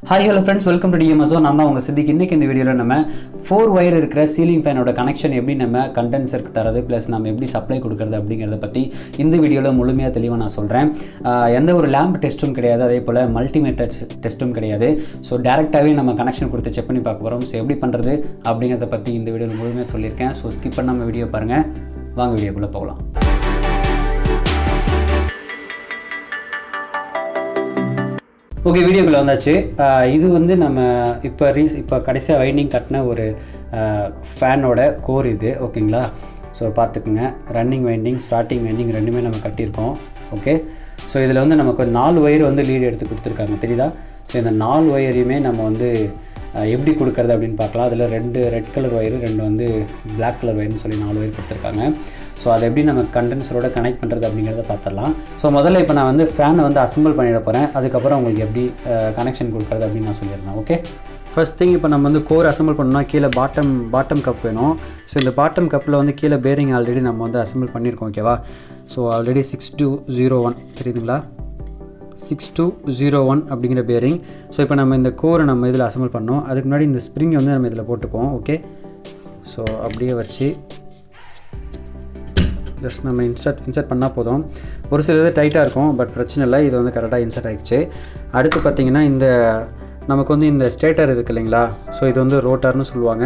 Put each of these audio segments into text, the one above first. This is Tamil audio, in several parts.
Hi hello friends, welcome to DMSO. நான் தான் உங்க சித்திக். இன்னைக்கு இந்த வீடியோல நம்ம 4 வயர் இருக்கிற சீலிங் ஃபேனோட கனெக்ஷன் எப்படி நம்ம கண்டென்சருக்கு தரது ப்ளஸ் நம்ம எப்படி சப்ளை கொடுக்கிறது அப்படிங்கறத பத்தி இந்த வீடியோல முழுமையா தெளிவா நான் சொல்றேன். எந்த ஒரு லேம்ப் டெஸ்டும் கிடையாது, அதே போல மல்டிமீட்டர் டெஸ்டும் கிடையாது. ஸோ டைரக்டாவே நம்ம கனெக்ஷன் கொடுத்து செக் பண்ணி பார்க்க போறோம். ஸோ எப்படி பண்றது அப்படிங்கறத பத்தி இந்த வீடியோல முழுமையா சொல்லியிருக்கேன். ஸோ ஸ்கிப் பண்ணாம வீடியோ பாருங்க. வாங்க வீடியோக்குள்ள போகலாம். ஓகே, வீடியோக்குள்ளே வந்தாச்சு. இது வந்து நம்ம இப்போ கடைசியாக வைண்டிங் கட்டின ஒரு ஃபேனோட கோர் இது. ஓகேங்களா? ஸோ பார்த்துக்குங்க, ரன்னிங் வைண்டிங் ஸ்டார்டிங் வைண்டிங் ரெண்டுமே நம்ம கட்டியிருக்கோம். ஓகே, ஸோ இதில் வந்து நமக்கு 4 ஒயர் வந்து லீடு எடுத்து கொடுத்துருக்காங்க, தெரியுதா? ஸோ இந்த 4 ஒயரையுமே நம்ம வந்து எப்படி கொடுக்குறது அப்படின்னு பார்க்கலாம். அதில் 2 ரெட் கலர் ஒயரு, 2 வந்து பிளாக் கலர் ஒயர்னு சொல்லி 4 ஒயர் கொடுத்துருக்காங்க. ஸோ அதை எப்படி நம்ம கண்டென்சரோட கனெக்ட் பண்ணுறது அப்படிங்கிறத பார்த்துடலாம். ஸோ முதல்ல இப்போ நான் வந்து ஃபேனை வந்து அசம்பிள் பண்ணிட போகிறேன். அதுக்கப்புறம் உங்களுக்கு எப்படி கனெக்ஷன் கொடுக்குறது அப்படின்னு நான் சொல்லிடுறேன். ஓகே, ஃபர்ஸ்ட் திங் இப்போ நம்ம வந்து கோர் அசம்பிள் பண்ணோம்னா கீழே பாட்டம் கப் வேணும். ஸோ இந்த பாட்டம் கப்பில் வந்து கீழே பேரிங் ஆல்ரெடி நம்ம வந்து அசம்பிள் பண்ணியிருக்கோம். ஓகேவா? ஸோ ஆல்ரெடி 6201 தெரியுதுங்களா? 6201 அப்படிங்கிற பேரிங். ஸோ இப்போ நம்ம இந்த கோரை நம்ம இதில் அசம்பிள் பண்ணோம். அதுக்கு முன்னாடி இந்த ஸ்ப்ரிங் வந்து நம்ம இதில் போட்டுக்குவோம். ஓகே, ஸோ அப்படியே வச்சு ஜஸ்ட் நம்ம இன்சர்ட் பண்ணால் போதும். ஒரு சில இது டைட்டாக இருக்கும், பட் பிரச்சனை இல்லை, இது வந்து கரெக்டாக இன்சர்ட் ஆகிடுச்சு. அடுத்து பார்த்திங்கன்னா இந்த நமக்கு வந்து இந்த ஸ்டேட்டர் இருக்குது இல்லைங்களா? ஸோ இது வந்து ரோட்டர்னு சொல்லுவாங்க,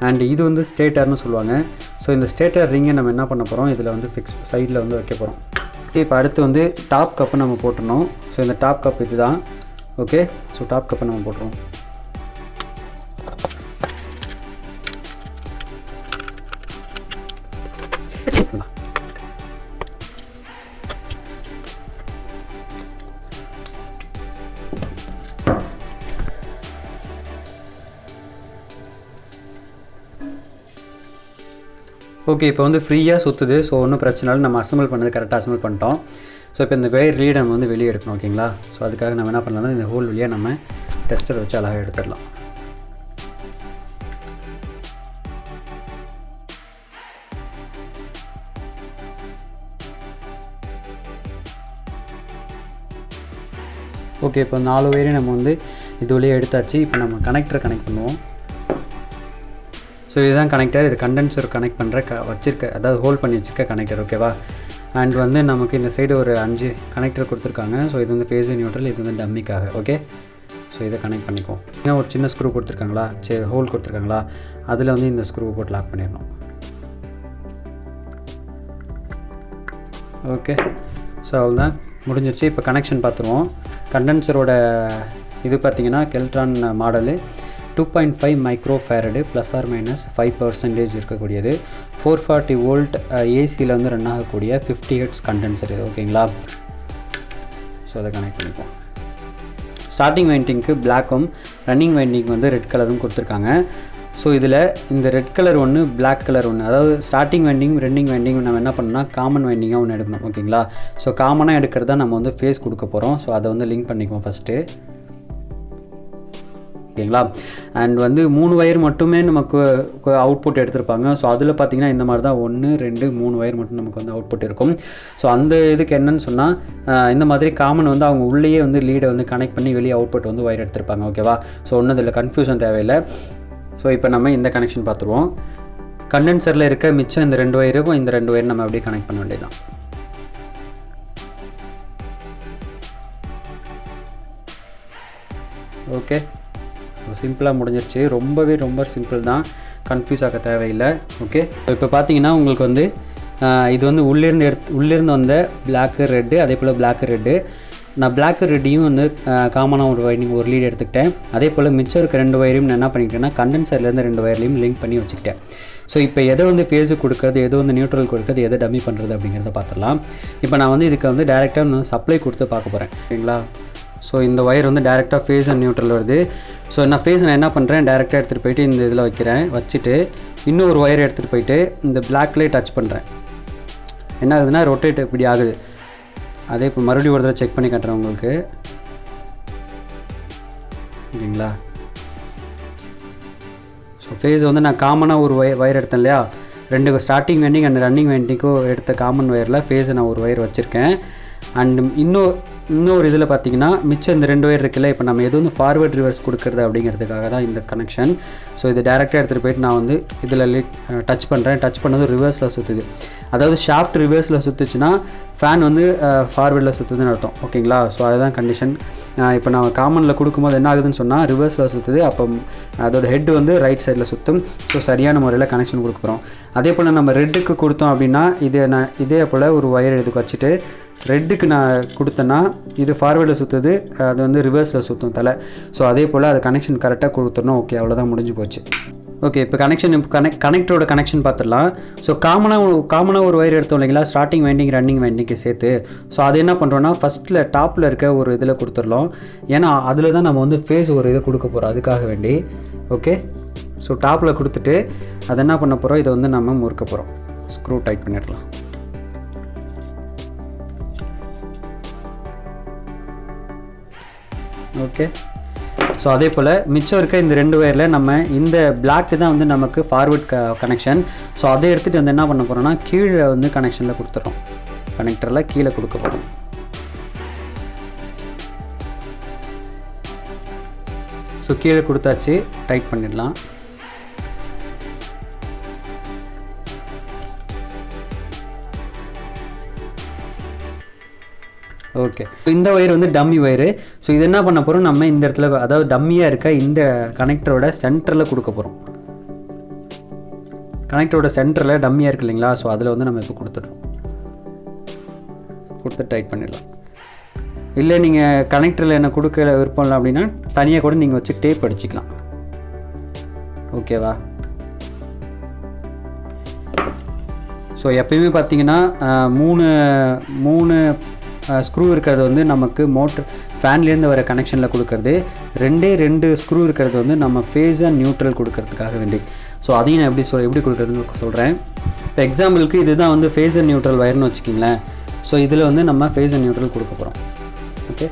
அண்ட் இது வந்து ஸ்டேட்டர்னு சொல்லுவாங்க. ஸோ இந்த ஸ்டேட்டர் ரிங்கை நம்ம என்ன பண்ண போகிறோம், இதில் வந்து ஃபிக்ஸ் சைடில் வந்து வைக்க போகிறோம். இப்போ அடுத்து வந்து டாப் கப்பு நம்ம போட்டுடணும். ஸோ இந்த டாப் கப் இது தான். ஓகே, ஸோ டாப் கப்பை நம்ம போட்டுருவோம். ஓகே, இப்போ வந்து ஃப்ரீயாக சுற்றுது. ஸோ ஒன்றும் பிரச்சனை இல்லை, நம்ம அசம்பிள் பண்ணது கரெக்டாக அசம்பிள் பண்ணிட்டோம். ஸோ இப்போ இந்த வயர் லீடை நம்ம வந்து வெளியே எடுக்கணும். ஓகேங்களா? ஸோ அதுக்காக நம்ம என்ன பண்ணலாம்னா இந்த ஹோல் வழியாக நம்ம டெஸ்டர் வச்சு அழகாக எடுத்துடலாம். ஓகே, இப்போ 4 வயரையும் நம்ம வந்து இது வழியாக எடுத்தாச்சு. இப்போ நம்ம கனெக்டரை கனெக்ட் பண்ணுவோம். ஸோ இதுதான் கனெக்டர். இது கண்டென்சர் கனெக்ட் பண்ணுற வச்சுருக்க, அதாவது ஹோல்ட் பண்ணி வச்சுருக்க கனெக்டர். ஓகேவா? அண்ட் வந்து நமக்கு இந்த சைடு ஒரு 5 கனெக்டர் கொடுத்துருக்காங்க. ஸோ இது வந்து ஃபேஸ் நியூட்ரல், இது வந்து டம்மிக்காக. ஓகே, ஸோ இதை கனெக்ட் பண்ணிக்குவோம். இன்னும் ஒரு சின்ன ஸ்க்ரூ கொடுத்துருக்காங்களா, சரி ஹோல் கொடுத்துருக்காங்களா, அதில் வந்து இந்த ஸ்க்ரூ போட்டு லாக் பண்ணிடணும். ஓகே, ஸோ அவ்வளோதான், முடிஞ்சிருச்சு. இப்போ கனெக்ஷன் பார்த்துருவோம். கண்டென்சரோட இது பார்த்திங்கன்னா கெல்ட்ரான் மாடலு 2.5 மைக்ரோ ஃபேரடு ±5% இருக்கக்கூடியது. 440 வோல்ட் ஏசியில் வந்து ரன் ஆகக்கூடிய 50 ஹெர்ட்ஸ் கண்டென்சர் இது. ஓகேங்களா? ஸோ அதை கனெக்ட் பண்ணிப்போம். ஸ்டார்டிங் வைண்டிங்க்கு பிளாக்கும் ரன்னிங் வைண்டிங் வந்து ரெட் கலரும் கொடுத்துருக்காங்க. ஸோ இதில் இந்த ரெட் கலர் ஒன்று, பிளாக் கலர் ஒன்று, அதாவது ஸ்டார்டிங் வைண்டிங் ரன்னிங் வைண்டிங் நம்ம என்ன பண்ணணும்னா காமன் வைண்டிங்காக ஒன்று எடுக்கணும். ஓகேங்களா? ஸோ காமனாக எடுக்கிறது தான் நம்ம வந்து ஃபேஸ் கொடுக்க போகிறோம். ஸோ அதை வந்து லிங்க் பண்ணிக்குவோம் ஃபஸ்ட்டு. ஓகேங்களா? அண்ட் வந்து 3 வயர் மட்டுமே நமக்கு அவுட்புட் எடுத்திருப்பாங்க. ஸோ அதில் பார்த்திங்கன்னா இந்த மாதிரி தான் 1 2 3 வயர் மட்டும் நமக்கு வந்து அவுட்புட் இருக்கும். ஸோ அந்த இதுக்கு என்னன்னு சொன்னால் இந்த மாதிரி காமன் வந்து அவங்க உள்ளேயே வந்து லீடை வந்து கனெக்ட் பண்ணி வெளியே அவுட்புட் வந்து வயர் எடுத்திருப்பாங்க. ஓகேவா? ஸோ ஒன்றும் இதில் கன்ஃபியூஷன் தேவையில்லை. ஸோ இப்போ நம்ம இந்த கனெக்ஷன் பார்த்துருவோம். கண்டென்சரில் இருக்க மிச்சம் இந்த 2 வயருக்கும் இந்த 2 வயர் நம்ம அப்படியே கனெக்ட் பண்ண வேண்டியதுதான். ஓகே, சிம்பிளாக முடிஞ்சிருச்சு. ரொம்ப சிம்பிள் தான், கன்ஃபியூஸ் ஆக தேவையில்லை. ஓகே, இப்போ பார்த்தீங்கன்னா உங்களுக்கு வந்து இது வந்து உள்ளேருந்து வந்த பிளாக்கு ரெட்டு, அதே போல் பிளாக்கு ரெட்டு. நான் பிளாக்கு ரெட்டையும் வந்து காமனாக ஒரு வைண்டிங் ஒரு லீட் எடுத்துக்கிட்டேன். அதே போல் மிச்சம் இருக்க 2 வயரையும் நான் என்ன பண்ணிக்கிட்டேன்னா கண்டென்சர்லேருந்து 2 வயர்லையும் லிங்க் பண்ணி வச்சுக்கிட்டேன். ஸோ இப்போ எதை வந்து ஃபேஸு கொடுக்குறது, எது வந்து நியூட்ரல் கொடுக்குறது, எதை டம்மி பண்ணுறது அப்படிங்கிறத பார்த்துடலாம். இப்போ நான் வந்து இதுக்கு வந்து டேரெக்டாக நான் சப்ளை கொடுத்து பார்க்க போகிறேன். ஓகேங்களா? ஸோ இந்த ஒயர் வந்து டேரெக்டாக ஃபேஸ் அண்ட் நியூட்ரல் வருது. ஸோ நான் என்ன பண்ணுறேன், டேரெக்டாக எடுத்துகிட்டு போயிட்டு இந்த இதில் வைக்கிறேன். வச்சுட்டு இன்னும் ஒரு ஒயர் எடுத்துகிட்டு போயிட்டு இந்த பிளாக்லேயே டச் பண்ணுறேன். என்ன ஆகுதுன்னா ரொட்டேட் இப்படி ஆகுது. அதே இப்போ மறுபடியும் ஒரு தடவை செக் பண்ணி காட்டுறேன் உங்களுக்கு. ஓகேங்களா? ஸோ ஃபேஸ் வந்து நான் காமனாக ஒரு ஒயர் எடுத்தேன் இல்லையா, 2 ஸ்டார்டிங் வைண்டிங் அண்ட் ரன்னிங் வைண்டிங்க்கும் எடுத்த காமன் ஒயரில் ஃபேஸை நான் ஒரு ஒயர் வச்சுருக்கேன். அண்ட் இன்னும் இன்னொரு இதில் பார்த்தீங்கன்னா மிச்சம் இந்த 2 ஒயர் இருக்குல்ல, இப்போ நம்ம எது வந்து ஃபார்வர்ட் ரிவர்ஸ் கொடுக்குறது அப்படிங்கிறதுக்காக தான் இந்த கனெக்ஷன். ஸோ இது டேரெக்டாக எடுத்துகிட்டு போயிட்டு நான் வந்து இதில் டச் பண்ணுறேன். டச் பண்ணது ரிவர்ஸில் சுற்றுது. அதாவது ஷாஃப்ட் ரிவர்ஸில் சுற்றுச்சுன்னா ஃபேன் வந்து ஃபார்வர்டில் சுற்றுதுன்னு அர்த்தம். ஓகேங்களா? ஸோ அதுதான் கண்டிஷன். இப்போ நான் காமனில் கொடுக்கும்போது என்ன ஆகுதுன்னு சொன்னால் ரிவர்ஸில் சுற்றுது. அப்போ அதோட ஹெட் வந்து ரைட் சைடில் சுற்றும். ஸோ சரியான முறையில் கனெக்ஷன் கொடுக்க போகிறோம். அதே போல் நம்ம ரெட்டுக்கு கொடுத்தோம் அப்படின்னா இதே போல் ஒரு ஒயர் இதுக்கு வச்சுட்டு ரெட்டுக்கு நான் கொடுத்தேன்னா இது ஃபார்வேர்டில் சுற்றுது, அது வந்து ரிவர்ஸில் சுற்றும் தலை. ஸோ அதே போல் அது கனெக்ஷன் கரெக்டாக கொடுத்துடணும். ஓகே, அவ்வளோதான், முடிஞ்சு போச்சு. ஓகே, இப்போ கனெக்டரோட கனெக்ஷன் பார்த்துடலாம். ஸோ காமனாக ஒரு ஒயர் எடுத்தோம் இல்லைங்களா, ஸ்டார்டிங் வைண்டிங் ரன்னிங் வைண்டிங்க்கு சேர்த்து. ஸோ அது என்ன பண்ணுறோன்னா ஃபஸ்ட்டில் டாப்பில் இருக்க ஒரு இதில் கொடுத்துடலாம். ஏன்னா அதில் தான் நம்ம வந்து ஃபேஸ் ஒரு இதை கொடுக்க போகிறோம், அதுக்காக வேண்டி. ஓகே, ஸோ டாப்பில் கொடுத்துட்டு அதை என்ன பண்ண போகிறோம், இதை வந்து நம்ம முறுக்க போகிறோம். ஸ்க்ரூ டைட் பண்ணிடலாம். ஓகே, ஸோ அதே போல் மிச்சம் இருக்க இந்த 2 ஒயரில் நம்ம இந்த பிளாக்கு தான் வந்து நமக்கு ஃபார்வர்ட் கனெக்ஷன். ஸோ அதை எடுத்துகிட்டு வந்து என்ன பண்ண போகிறோம்னா கீழே வந்து கனெக்ஷனில் கொடுத்துட்றோம். கனெக்டரில் கீழே கொடுக்க போகிறோம். ஸோ கீழே கொடுத்தாச்சு, டைட் பண்ணிடலாம். ஓகே, இந்த ஒயர் வந்து டம்மி ஒயரு. ஸோ இது என்ன பண்ண போகிறோம், நம்ம இந்த இடத்துல அதாவது டம்மியாக இருக்க இந்த கனெக்டரோட சென்டரில் கொடுக்க போகிறோம். கனெக்டரோட சென்டரில் டம்மியாக இருக்குது இல்லைங்களா, ஸோ அதில் வந்து நம்ம இப்போ கொடுத்துட்றோம். கொடுத்து டைட் பண்ணிடலாம். இல்லை நீங்கள் கனெக்டரில் என்ன கொடுக்க விருப்பம் இல்லை அப்படின்னா தனியாக கூட நீங்கள் வச்சு டேப் அடிச்சிக்கலாம். ஓகேவா? ஸோ எப்பயுமே பார்த்தீங்கன்னா மூணு ஸ்க்ரூ இருக்கிறது வந்து நமக்கு மோட்டர் ஃபேன்லேருந்து வர கனெக்ஷனில் கொடுக்கறது. 2 ஸ்க்ரூ இருக்கிறது வந்து நம்ம ஃபேஸ் அண்ட் நியூட்ரல் கொடுக்கறதுக்காக வேண்டி. ஸோ அதையும் நான் எப்படி கொடுக்குறதுன்னு சொல்கிறேன். இப்போ எக்ஸாம்பிளுக்கு இதுதான் வந்து ஃபேஸ் அண்ட் நியூட்ரல் ஒயர்னு வச்சுக்கிங்களேன். ஸோ இதில் வந்து நம்ம ஃபேஸ் அண்ட் நியூட்ரல் கொடுக்க போகிறோம். Okay,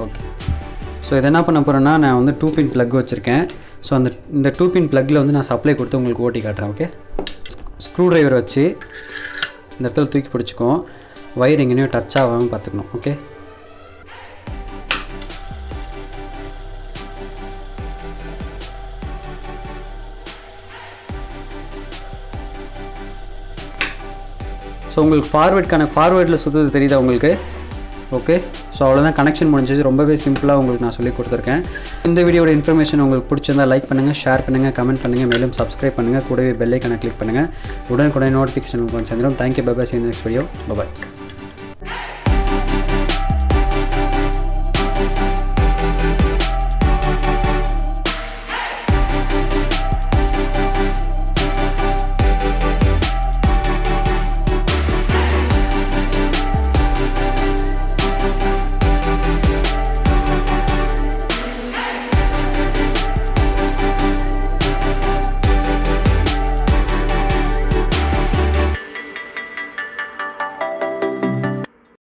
okay. ஸோ இதை என்ன பண்ண போகிறேன்னா நான் வந்து 2 பின் ப்ளக் வச்சுருக்கேன். ஸோ இந்த 2 பின் ப்ளக்கில் வந்து நான் சப்ளை கொடுத்து உங்களுக்கு ஓட்டி காட்டுறேன். ஓகே, ஸ்க்ரூ ட்ரைவர் வச்சு இந்த இடத்துல தூக்கி பிடிச்சிக்கும். ஒயர் எங்கேயும் டச் ஆகாமல் பார்த்துக்கணும். ஓகே, ஸோ உங்களுக்கு ஃபார்வேர்டில் சுற்றுறது தெரியுதா உங்களுக்கு? ஓகே, ஸோ அவ்வளோதான், கனெக்ஷன் முடிஞ்சிச்சு. ரொம்பவே சிம்பிளாக உங்களுக்கு நான் சொல்லி கொடுத்துருக்கேன். இந்த வீடியோட இன்ஃபர்மேஷன் உங்களுக்கு பிடிச்சிருந்தா லைக் பண்ணுங்கள், ஷேர் பண்ணுங்கள், கமெண்ட் பண்ணுங்கள், மேலும் சப்ஸ்கிரைப் பண்ணுங்கள். கூடவே பெல் ஐக்கானை கிளிக் பண்ணுங்கள். உடனுக்குடன் நோட்டிஃபிகேஷன் உங்களுக்கு வந்து சேர்ந்துடும். Thank you, bye bye. See you in the next video. Bye bye.